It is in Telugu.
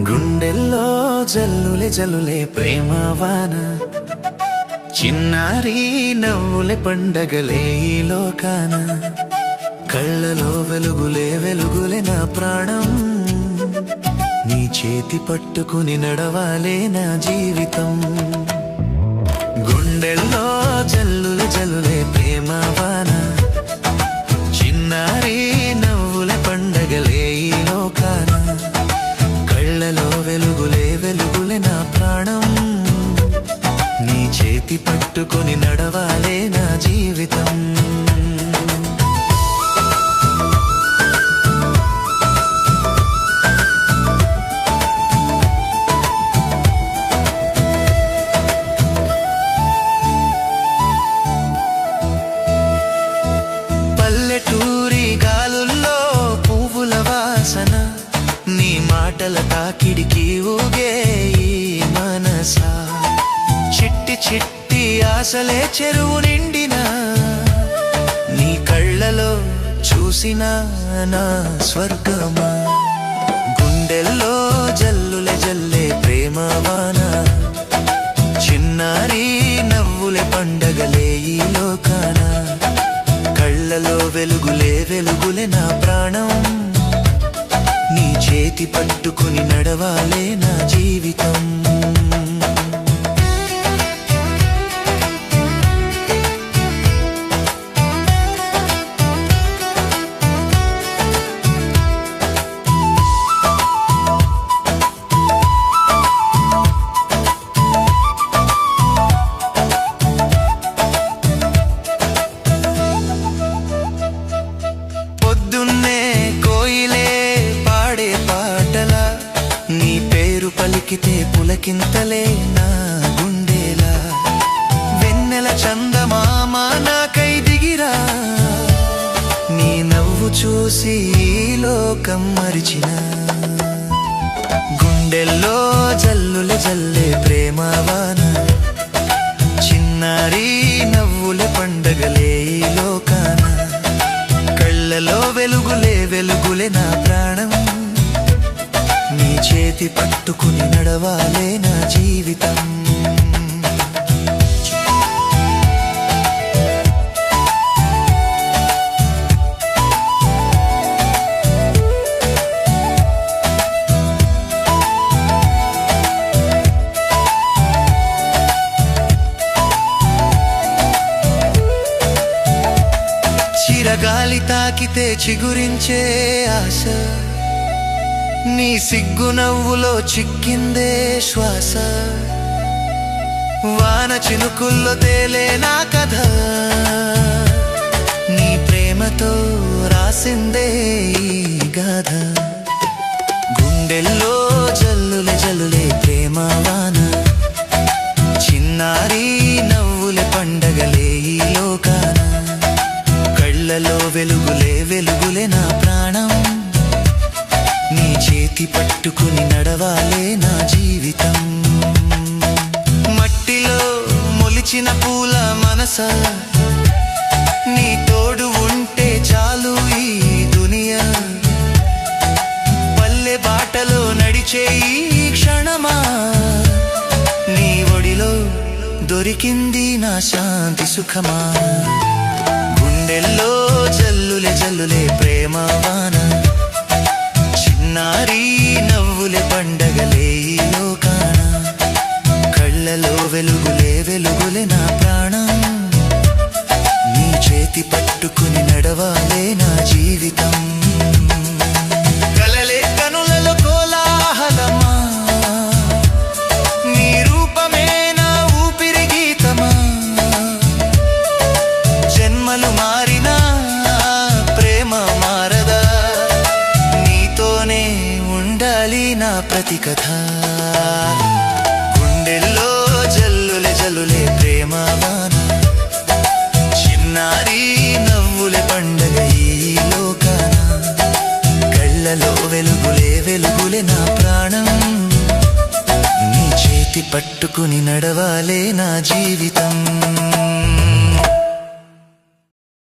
గుండెల్లో జల్లులే జల్లులే ప్రేమ వాన, చిన్నారి నవ్వులే పండగలే ఈ లోకాన. కళ్ళలో వెలుగులే వెలుగులే నా ప్రాణం, నీ చేతి పట్టుకుని నడవాలే నా జీవితం. గుండెల్లో జల్లులే జల్లులే ప్రేమ వాన, చిన్నారి నవ్వులే పండగలే ఈ లోకాన. కళ్ళలో వెలుగులే వెలుగులే నా ప్రాణం, నీ చేతి పట్టుకొని నడవాలే నా జీవితం. పల్లెటూరి గాలుల్లో పువ్వుల వాసన, నీ మాటల తాకిడికి ఊగే ఈ మనసా. చిట్టి చిట్టి ఆశలే చెరువు నిండిన, నీ కళ్ళలో చూసిన నా స్వర్గమా. గుండెల్లో జల్లులే జల్లే ప్రేమ వాన, చిన్నారి నవ్వులే పండగలే ఈ లోకాన. కళ్ళలో వెలుగులే వెలుగులే నా ప్రాణం, నీ చేతి పట్టుకుని నడవాలే నా జీవితం. పొద్దున్నే కోయిలే పాడే పాటలా, నీ పేరు పలికితే పులకింతలే నా గుండెలా. వెన్నెల చందమామ నాకై దిగిరా, నీ నవ్వు చూసి ఈ లోకం మరిచిన. గుండెల్లో జల్లులే జల్లే ప్రేమ వాన, చిన్నారి నవ్వులే పండగలే ఈ లోకాన. కళ్ళలో వెలుగులే వెలుగులే నా ప్రాణం, నీ చేతి పట్టుకుని నడవాలే నా జీవితం. చిరగాలి తాకితే చిగురించే ఆశ, నీ సిగ్గు నవ్వులో చిక్కిందే శ్వాస. వాన చినుకుల్లో తేలే నా కథ, నీ ప్రేమతో రాసిందే ఈ గాథ. గుండెల్లో జల్లులే జల్లులే ప్రేమ వాన, చిన్నారి నవ్వులే పండగలే ఈ లోకాన. కళ్ళలో వెలుగులే వెలుగులే నా ప్రాణం, నీ చేతి పట్టుకుని నడవాలే నా జీవితం. మట్టిలో మొలిచిన పూల మనసా, నీ తోడు ఉంటే చాలు ఈ దునియా. పల్లె బాటలో నడిచే ఈ క్షణమా, నీ ఒడిలో దొరికింది నా శాంతి సుఖమా. గుండెల్లో జల్లులే జల్లులే ప్రేమ వాన, చిన్నారి నవ్వులే పండగలే ఈ లోకాన. కళ్ళలో వెలుగులే వెలుగులే నా ప్రాణం, నీ చేతి పట్టుకుని నడవాలే నా జీవితం. కలలే కనులలో కోలాహలమా, నీ రూపమే నా ఊపిరి గీతమా. జన్మలు మారినా ప్రేమ మారదా, నీతోనే ఉండాలి నా ప్రతి కథ. గుండెల్లో జల్లులే జల్లులే ప్రేమ వాన, చిన్నారి నవ్వులే పండగ ఈ లోక. పట్టుకుని నడవాలే నా జీవితం.